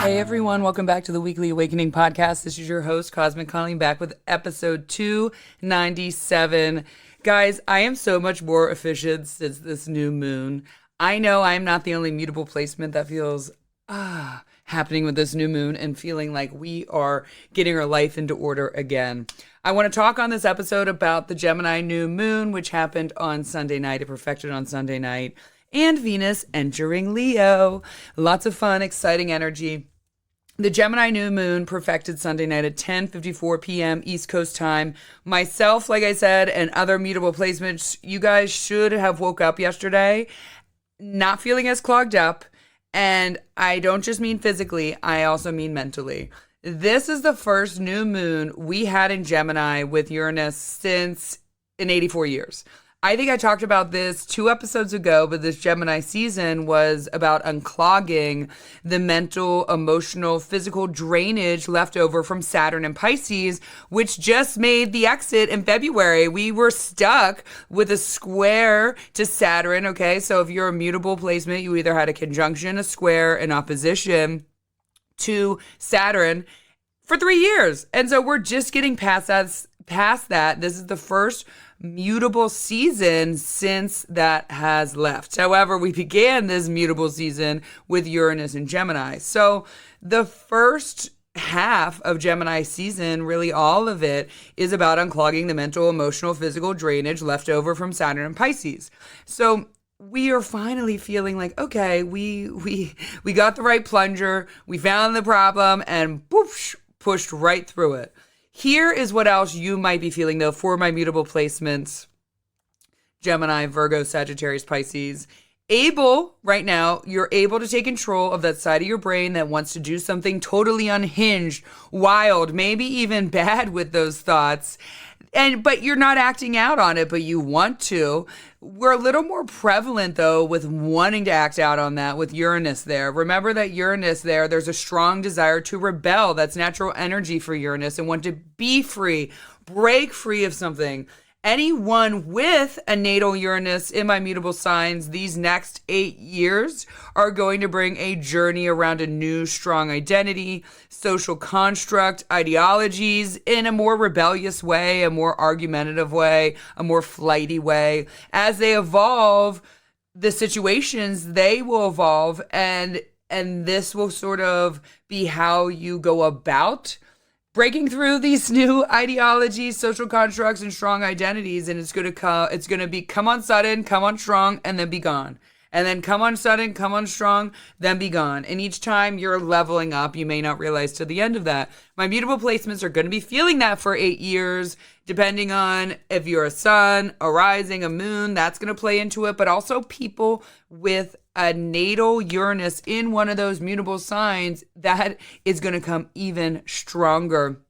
Hey everyone, welcome back to the Weekly Awakening Podcast. This is your host, Cosmic Colleen, back with episode 297. Guys, I am so much more efficient since this new moon. I know I'm not the only mutable placement that feels happening with this new moon and feeling like we are getting our life into order again. I want to talk on this episode about the Gemini new moon, which happened on Sunday night. It perfected on Sunday night. And Venus entering Leo. Lots of fun, exciting energy. The Gemini new moon perfected Sunday night at 10:54 p.m. East Coast time. Myself, like I said, and other mutable placements, you guys should have woke up yesterday not feeling as clogged up. And I don't just mean physically, I also mean mentally. This is the first new moon we had in Gemini with Uranus since in 84 years. I think I talked about this 2 episodes ago, but this Gemini season was about unclogging the mental, emotional, physical drainage left over from Saturn and Pisces, which just made the exit in February. We were stuck with a square to Saturn, okay? So if you're a mutable placement, you either had a conjunction, a square, an opposition to Saturn for 3 years. And so we're just getting past that. This is the first mutable season since that has left. However, we began this mutable season with Uranus and Gemini. So the first half of Gemini season, really all of it, is about unclogging the mental, emotional, physical drainage left over from Saturn and Pisces. So we are finally feeling like, okay, we got the right plunger, we found the problem, and whoosh, pushed right through it. Here is what else you might be feeling, though, for my mutable placements. Gemini, Virgo, Sagittarius, Pisces. Right now, you're able to take control of that side of your brain that wants to do something totally unhinged, wild, maybe even bad with those thoughts. But you're not acting out on it, but you want to. We're a little more prevalent, though, with wanting to act out on that with Uranus there. Remember that Uranus there's a strong desire to rebel. That's natural energy for Uranus and want to be free, break free of something. Anyone with a natal Uranus in my mutable signs, these next 8 years are going to bring a journey around a new strong identity, social construct, ideologies in a more rebellious way, a more argumentative way, a more flighty way. As they evolve, the situations, they will evolve, and this will sort of be how you go about breaking through these new ideologies, social constructs, and strong identities. And it's going to be come on sudden, come on strong, and then be gone. And then come on sudden, come on strong, then be gone. And each time you're leveling up, you may not realize to the end of that. My mutable placements are going to be feeling that for 8 years, depending on if you're a sun, a rising, a moon, that's going to play into it. But also people with a natal Uranus in one of those mutable signs, that is going to come even stronger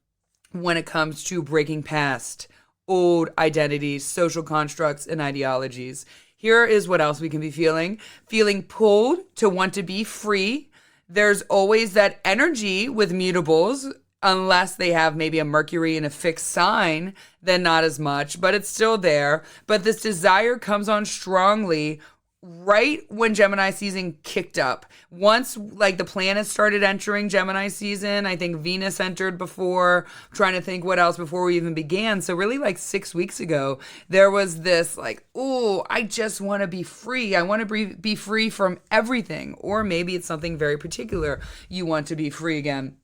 when it comes to breaking past old identities, social constructs, and ideologies. Here is what else we can be feeling. Feeling pulled to want to be free. There's always that energy with mutables, unless they have maybe a Mercury in a fixed sign, then not as much, but it's still there. But this desire comes on strongly right when Gemini season kicked up. Once like the planets started entering Gemini season, I think Venus entered before. I'm trying to think what else before we even began. So really like 6 weeks ago, there was this like, oh, I just want to be free. I want to be free from everything. Or maybe it's something very particular. You want to be free again.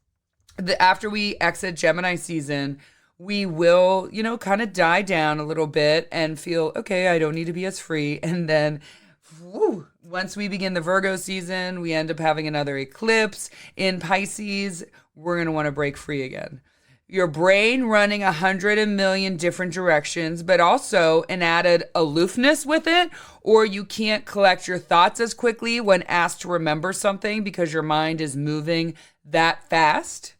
After we exit Gemini season, we will, kind of die down a little bit and feel, okay, I don't need to be as free. And then once we begin the Virgo season, we end up having another eclipse in Pisces. We're going to want to break free again. Your brain running 100 million different directions, but also an added aloofness with it, or you can't collect your thoughts as quickly when asked to remember something because your mind is moving that fast.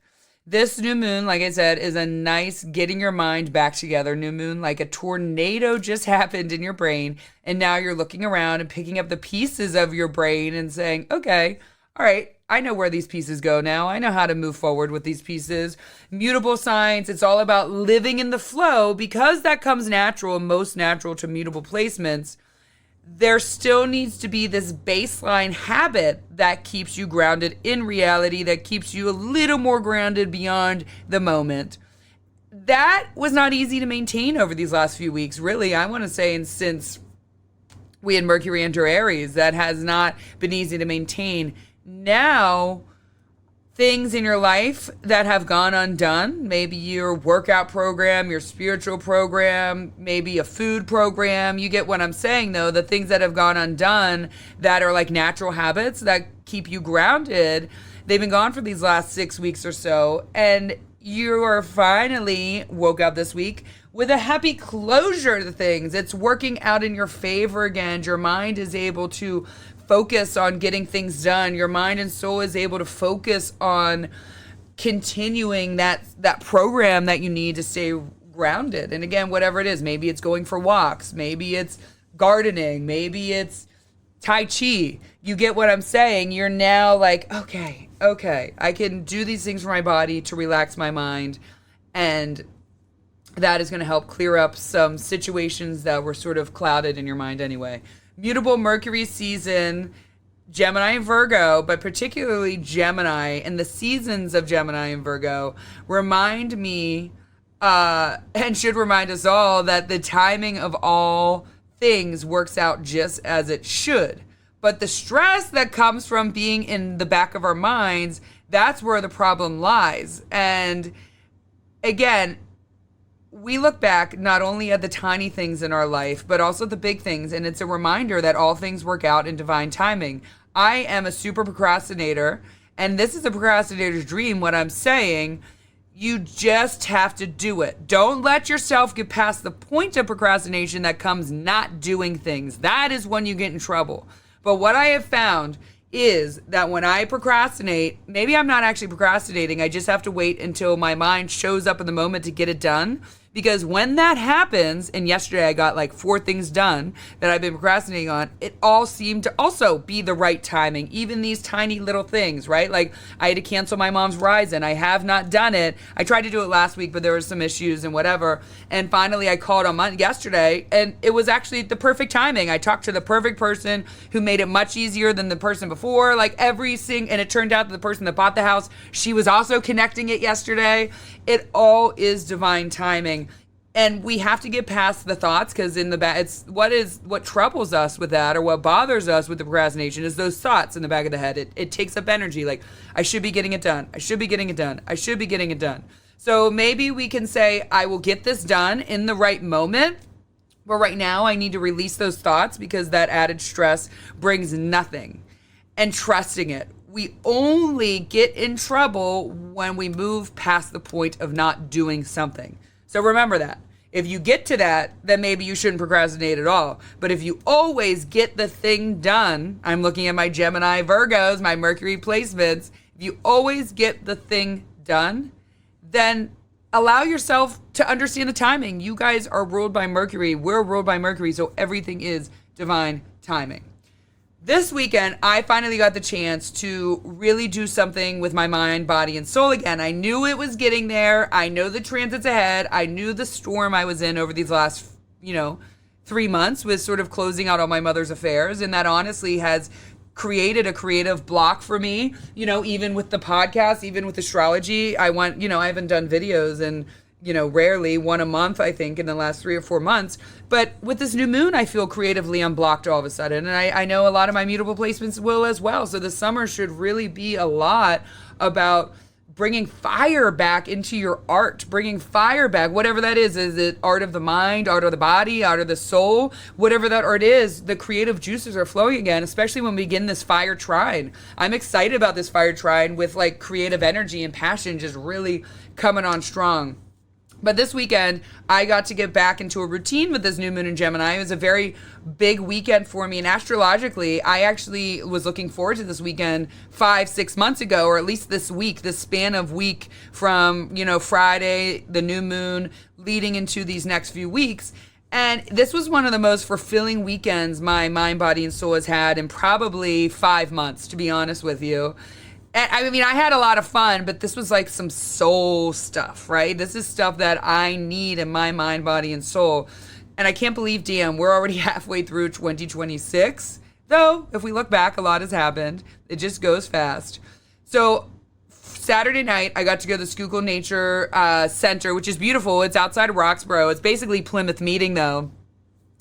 This new moon, like I said, is a nice getting your mind back together new moon. Like a tornado just happened in your brain, and now you're looking around and picking up the pieces of your brain and saying, okay, all right, I know where these pieces go now. I know how to move forward with these pieces. Mutable signs, it's all about living in the flow because that comes natural, most natural to mutable placements. there still needs to be this baseline habit that keeps you grounded in reality, that keeps you a little more grounded beyond the moment. That was not easy to maintain over these last few weeks, really. I want to say, and since we had Mercury enter Aries, that has not been easy to maintain. Now, things in your life that have gone undone, maybe your workout program, your spiritual program, maybe a food program. You get what I'm saying, though. The things that have gone undone that are like natural habits that keep you grounded, they've been gone for these last 6 weeks or so. And you are finally woke up this week with a happy closure to things. It's working out in your favor again. Your mind is able to focus on getting things done. Your mind and soul is able to focus on continuing that program that you need to stay grounded. And again, whatever it is, maybe it's going for walks, maybe it's gardening, maybe it's Tai Chi. You get what I'm saying? You're now like, okay, I can do these things for my body to relax my mind. And that is going to help clear up some situations that were sort of clouded in your mind anyway. Mutable Mercury season, Gemini and Virgo, but particularly Gemini and the seasons of Gemini and Virgo remind me and should remind us all that the timing of all things works out just as it should. But the stress that comes from being in the back of our minds, that's where the problem lies. And again, we look back not only at the tiny things in our life, but also the big things. And it's a reminder that all things work out in divine timing. I am a super procrastinator, and this is a procrastinator's dream. What I'm saying, you just have to do it. Don't let yourself get past the point of procrastination that comes not doing things. That is when you get in trouble. But what I have found is that when I procrastinate, maybe I'm not actually procrastinating. I just have to wait until my mind shows up in the moment to get it done. Because when that happens, and yesterday I got like 4 things done that I've been procrastinating on, it all seemed to also be the right timing. Even these tiny little things, right? Like I had to cancel my mom's Ryzen. I have not done it. I tried to do it last week, but there were some issues and whatever. And finally I called on yesterday, and it was actually the perfect timing. I talked to the perfect person who made it much easier than the person before. Like and it turned out that the person that bought the house, she was also connecting it yesterday. It all is divine timing. And we have to get past the thoughts, because in the back, it's what troubles us with that, or what bothers us with the procrastination, is those thoughts in the back of the head. It takes up energy. Like, I should be getting it done. I should be getting it done. I should be getting it done. So maybe we can say, I will get this done in the right moment. But right now I need to release those thoughts, because that added stress brings nothing. And trusting it. We only get in trouble when we move past the point of not doing something. So remember that. If you get to that, then maybe you shouldn't procrastinate at all. But if you always get the thing done, I'm looking at my Gemini Virgos, my Mercury placements. If you always get the thing done, then allow yourself to understand the timing. You guys are ruled by Mercury. We're ruled by Mercury, so everything is divine timing. This weekend, I finally got the chance to really do something with my mind, body, and soul again. I knew it was getting there. I know the transits ahead. I knew the storm I was in over these last, 3 months was sort of closing out all my mother's affairs. And that honestly has created a creative block for me, even with the podcast, even with astrology. I haven't done videos and rarely one a month, I think, in the last 3 or 4 months. But with this new moon, I feel creatively unblocked all of a sudden. And I know a lot of my mutable placements will as well. So the summer should really be a lot about bringing fire back into your art, bringing fire back, whatever that is. Is it art of the mind, art of the body, art of the soul? Whatever that art is, the creative juices are flowing again, especially when we begin this fire trine. I'm excited about this fire trine with like creative energy and passion just really coming on strong. But this weekend, I got to get back into a routine with this new moon in Gemini. It was a very big weekend for me. And astrologically, I actually was looking forward to this weekend 5-6 months ago, or at least this week, this span of week from, Friday, the new moon, leading into these next few weeks. And this was one of the most fulfilling weekends my mind, body, and soul has had in probably 5 months, to be honest with you. I mean, I had a lot of fun, but this was like some soul stuff, right? This is stuff that I need in my mind, body, and soul. And I can't believe, damn, we're already halfway through 2026. Though, if we look back, a lot has happened. It just goes fast. So Saturday night, I got to go to the Schuylkill Nature Center, which is beautiful. It's outside of Roxborough. It's basically Plymouth Meeting, though.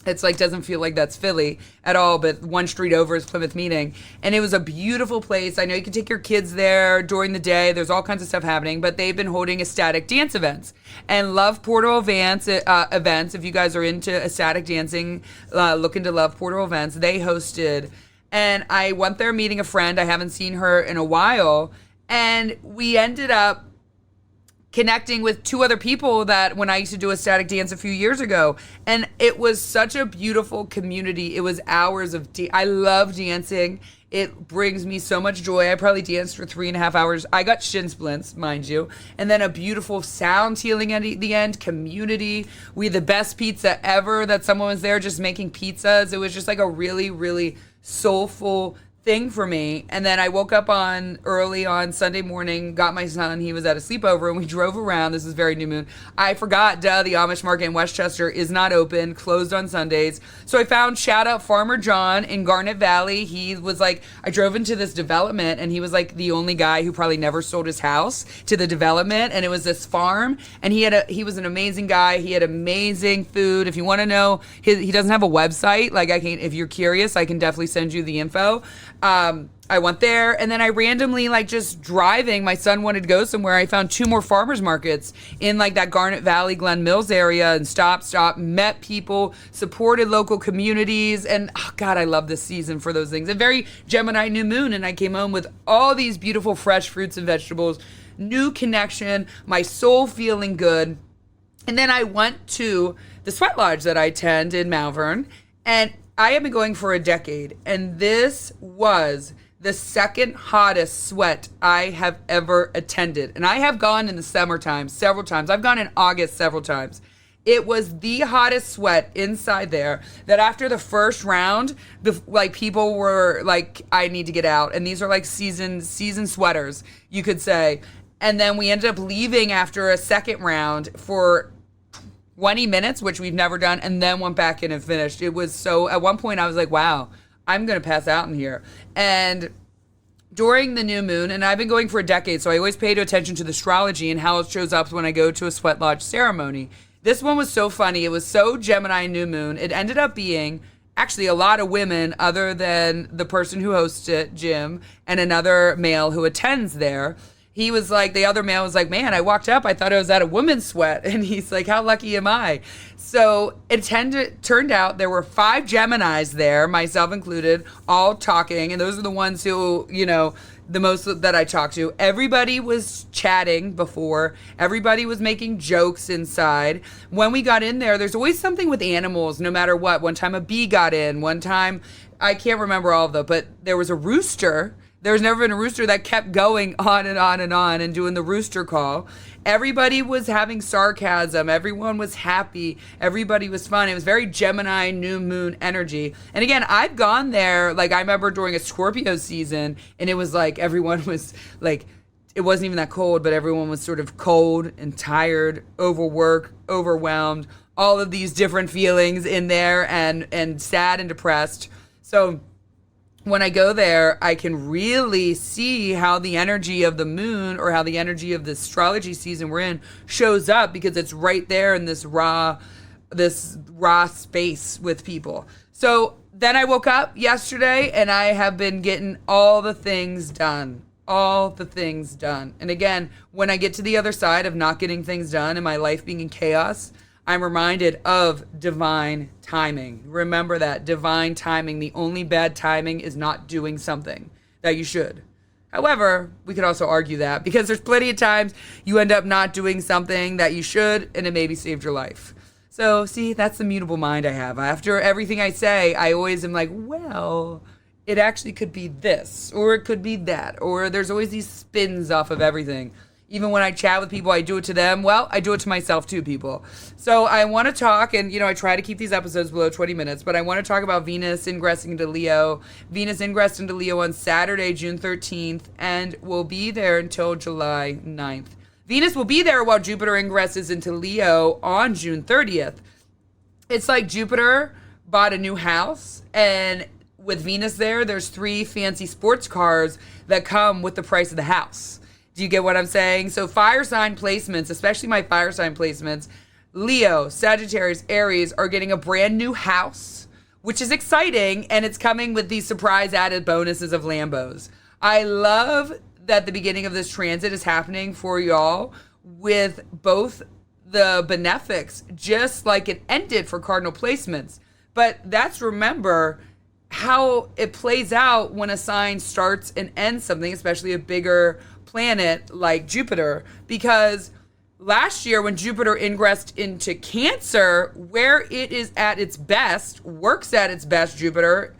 It's like, doesn't feel like that's Philly at all, but one street over is Plymouth Meeting. And it was a beautiful place. I know you can take your kids there during the day. There's all kinds of stuff happening, but they've been holding ecstatic dance events. And Love Portal events, if you guys are into ecstatic dancing, look into Love Portal events. They hosted. And I went there meeting a friend. I haven't seen her in a while. And we ended up connecting with two other people that when I used to do ecstatic dance a few years ago. And it was such a beautiful community. It was hours of I love dancing. It brings me so much joy. I probably danced for 3.5 hours. I got shin splints, mind you. And then a beautiful sound healing at the end, community. We had the best pizza ever that someone was there just making pizzas. It was just like a really, really soulful thing for me. And then I woke up early on Sunday morning, got my son, he was at a sleepover, and we drove around. This is very new moon. I forgot, the Amish market in Westchester is not open, closed on Sundays. So I found, shout out Farmer John in Garnet Valley. He was like, I drove into this development, and he was like the only guy who probably never sold his house to the development. And it was this farm, and he was an amazing guy. He had amazing food. If you want to know, he doesn't have a website. Like, if you're curious, I can definitely send you the info. I went there, and then I randomly, like, just driving, my son wanted to go somewhere. I found 2 more farmers markets in like that Garnet Valley, Glen Mills area, and stopped, met people, supported local communities. And oh God, I love this season for those things. A very Gemini new moon, and I came home with all these beautiful fresh fruits and vegetables, new connection, my soul feeling good. And then I went to the sweat lodge that I attend in Malvern, and I have been going for a decade, and this was the second hottest sweat I have ever attended. And I have gone in the summertime several times. I've gone in August several times. It was the hottest sweat inside there that after the first round, like, people were like, I need to get out. And these are like season sweaters, you could say. And then we ended up leaving after a second round for 20 minutes, which we've never done, and then went back in and finished. It was so, at one point I was like, wow, I'm going to pass out in here. And during the new moon, and I've been going for a decade, so I always paid attention to the astrology and how it shows up when I go to a sweat lodge ceremony. This one was so funny. It was so Gemini new moon. It ended up being actually a lot of women other than the person who hosts it, Jim, and another male who attends there. He was like, the other male was like, man, I walked up, I thought I was at a women's sweat. And he's like, how lucky am I? So it turned out there were 5 Geminis there, myself included, all talking. And those are the ones who, the most that I talked to. Everybody was chatting before. Everybody was making jokes inside. When we got in there, there's always something with animals, no matter what. One time a bee got in. One time, I can't remember all of them, but there was a rooster. There's never been a rooster that kept going on and on and on and doing the rooster call. Everybody was having sarcasm. Everyone was happy. Everybody was fun. It was very Gemini new moon energy. And again, I've gone there, like, I remember during a Scorpio season, and it was like everyone was like, it wasn't even that cold, but everyone was sort of cold and tired, overworked, overwhelmed, all of these different feelings in there, and sad and depressed. So when I go there, I can really see how the energy of the moon, or how the energy of the astrology season we're in, shows up, because it's right there in this raw space with people. So then I woke up yesterday, and I have been getting all the things done. And again, when I get to the other side of not getting things done and my life being in chaos, I'm reminded of divine timing. Remember that, divine timing. The only bad timing is not doing something that you should. However, we could also argue that, because there's plenty of times you end up not doing something that you should, and it maybe saved your life. So, see, that's the mutable mind I have. After everything I say, I always am like, well, it actually could be this, or it could be that, or there's always these spins off of everything. Even when I chat with people, I do it to them. Well, I do it to myself too, people. So I want to talk, and, I try to keep these episodes below 20 minutes, but I want to talk about Venus ingressing into Leo. Venus ingressed into Leo on Saturday, June 13th, and will be there until July 9th. Venus will be there while Jupiter ingresses into Leo on June 30th. It's like Jupiter bought a new house, and with Venus there, there's 3 fancy sports cars that come with the price of the house. Do you get what I'm saying? So fire sign placements, especially my fire sign placements, Leo, Sagittarius, Aries are getting a brand new house, which is exciting, and it's coming with these surprise added bonuses of Lambos. I love that the beginning of this transit is happening for y'all with both the benefics, just like it ended for cardinal placements. But that's, remember, how it plays out when a sign starts and ends something, especially a bigger planet like Jupiter. Because last year when Jupiter ingressed into Cancer, where it is at its best, works at its best, Jupiter,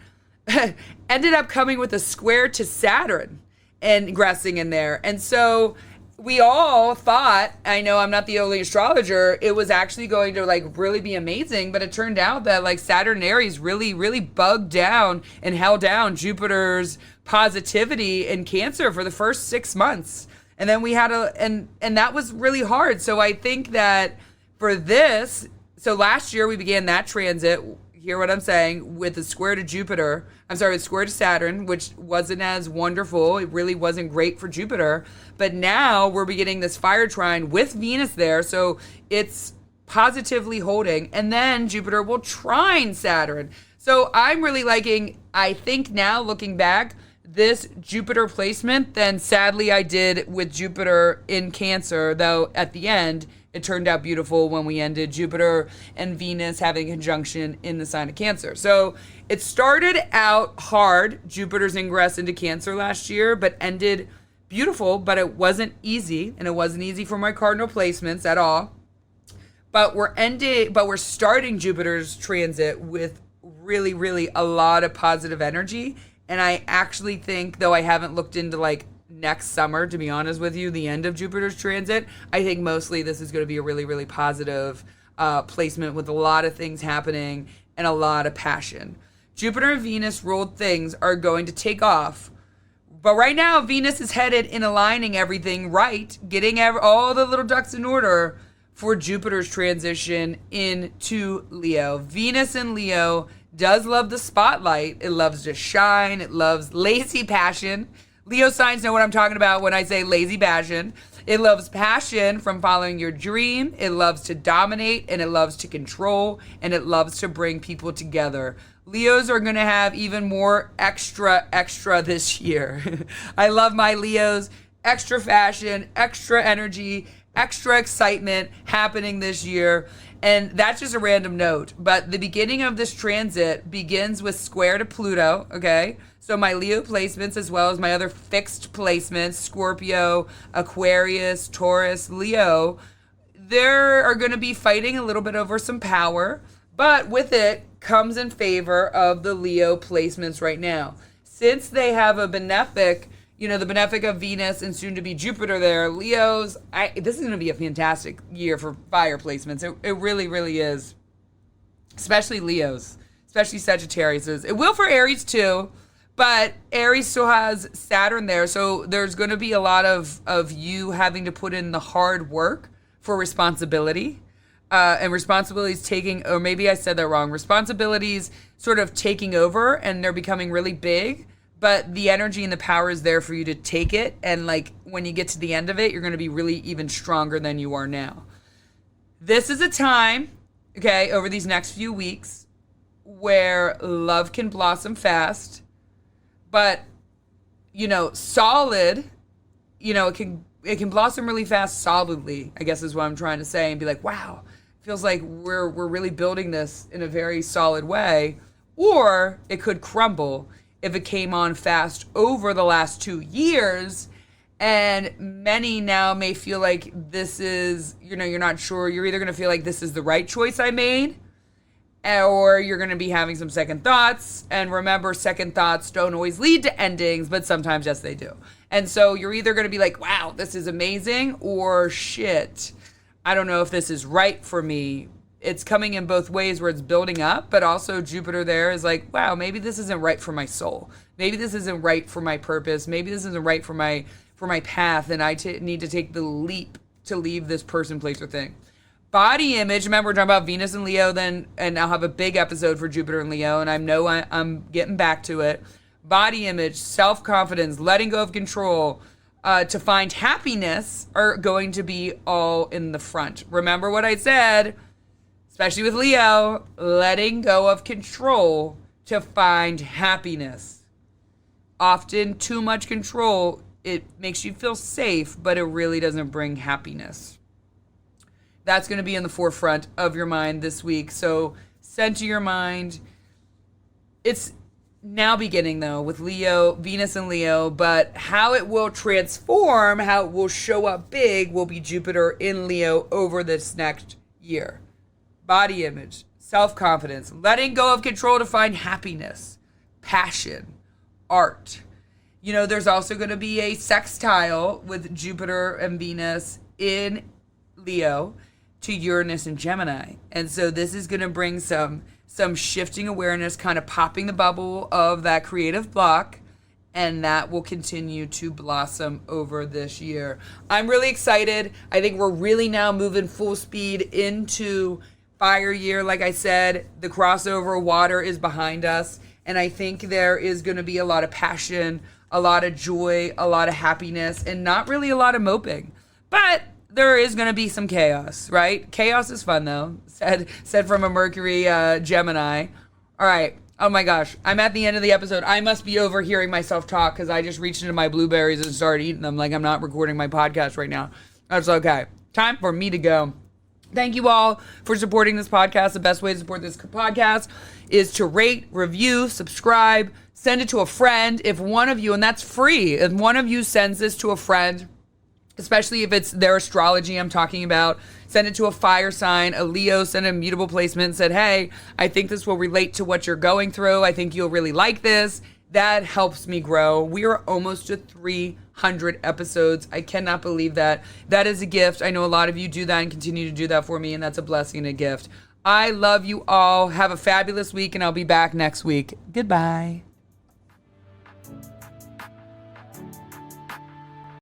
ended up coming with a square to Saturn and ingressing in there. And so we all thought, I know I'm not the only astrologer, it was actually going to like really be amazing, but it turned out that like Saturn and Aries really, really bugged down and held down Jupiter's positivity in Cancer for the first 6 months. And then we had and that was really hard. So I think that for this, so last year we began that transit, hear what I'm saying, with the square to Jupiter. I'm sorry, with square to Saturn, which wasn't as wonderful. It really wasn't great for Jupiter. But now we're beginning this fire trine with Venus there. So it's positively holding. And then Jupiter will trine Saturn. So I'm really liking, I think now looking back, this Jupiter placement than sadly I did with Jupiter in Cancer, though at the end it turned out beautiful when we ended Jupiter and Venus having a conjunction in the sign of Cancer. So it started out hard, Jupiter's ingress into Cancer last year, but ended beautiful, but it wasn't easy, and it wasn't easy for my cardinal placements at all. But we're starting Jupiter's transit with really, really a lot of positive energy. And I actually think, though I haven't looked into like next summer, to be honest with you, the end of Jupiter's transit, I think mostly this is going to be a really, really positive placement with a lot of things happening and a lot of passion. Jupiter and Venus ruled things are going to take off. But right now, Venus is headed in aligning everything right, getting all the little ducks in order for Jupiter's transition into Leo. Venus in Leo does love the spotlight. It loves to shine. It loves lazy passion. Leo signs know what I'm talking about when I say lazy passion. It loves passion from following your dream. It loves to dominate, and it loves to control, and it loves to bring people together. Leos are going to have even more extra this year. I love my Leos. Extra fashion, extra energy, extra excitement happening this year. And that's just a random note. But the beginning of this transit begins with square to Pluto, okay? So my Leo placements, as well as my other fixed placements, Scorpio, Aquarius, Taurus, Leo, they are going to be fighting a little bit over some power. But with it comes in favor of the Leo placements right now. Since they have a benefic, the benefic of Venus and soon to be Jupiter there, Leos, this is going to be a fantastic year for fire placements. It really, really is. Especially Leos, especially Sagittarius. It will for Aries too, but Aries still has Saturn there. So there's going to be a lot of you having to put in the hard work for responsibility. And responsibilities taking, or maybe I said that wrong, responsibilities sort of taking over and they're becoming really big. But the energy and the power is there for you to take it. And like when you get to the end of it, you're going to be really even stronger than you are now. This is a time, okay, over these next few weeks where love can blossom fast. But, solid, it can blossom really fast solidly, I guess is what I'm trying to say. And be like, wow, feels like we're really building this in a very solid way. Or it could crumble if it came on fast over the last 2 years. And many now may feel like this is, you're not sure. You're either going to feel like this is the right choice I made, or you're going to be having some second thoughts. And remember, second thoughts don't always lead to endings, but sometimes, yes, they do. And so you're either going to be like, wow, this is amazing, or shit, I don't know if this is right for me. It's coming in both ways where it's building up, but also Jupiter there is like, wow, maybe this isn't right for my soul. Maybe this isn't right for my purpose. Maybe this isn't right for my path, and I need to take the leap to leave this person, place, or thing. Body image, remember we're talking about Venus and Leo then, and I'll have a big episode for Jupiter and Leo, and I'm getting back to it. Body image, self-confidence, letting go of control, to find happiness are going to be all in the front. Remember what I said, especially with Leo, letting go of control to find happiness. Often too much control, it makes you feel safe, but it really doesn't bring happiness. That's going to be in the forefront of your mind this week. So center your mind. It's now beginning though with Leo, Venus and Leo, but how it will transform, how it will show up big will be Jupiter in Leo over this next year. Body image, self-confidence, letting go of control to find happiness, passion, art. You know, there's also going to be a sextile with Jupiter and Venus in Leo to Uranus and Gemini. And so this is going to bring some shifting awareness, kind of popping the bubble of that creative block, and that will continue to blossom over this year. I'm really excited. I think we're really now moving full speed into fire year. Like I said, the crossover water is behind us, and I think there is going to be a lot of passion, a lot of joy, a lot of happiness, and not really a lot of moping. But there is going to be some chaos, right? Chaos is fun, though, said from a Mercury Gemini. All right. Oh, my gosh. I'm at the end of the episode. I must be overhearing myself talk because I just reached into my blueberries and started eating them like I'm not recording my podcast right now. That's okay. Time for me to go. Thank you all for supporting this podcast. The best way to support this podcast is to rate, review, subscribe, send it to a friend. If one of you, and that's free, if one of you sends this to a friend, especially if it's their astrology I'm talking about, send it to a fire sign, a Leo, send a mutable placement and said, hey, I think this will relate to what you're going through. I think you'll really like this. That helps me grow. We are almost to 300 episodes. I cannot believe that. That is a gift. I know a lot of you do that and continue to do that for me, and that's a blessing and a gift. I love you all. Have a fabulous week, and I'll be back next week. Goodbye.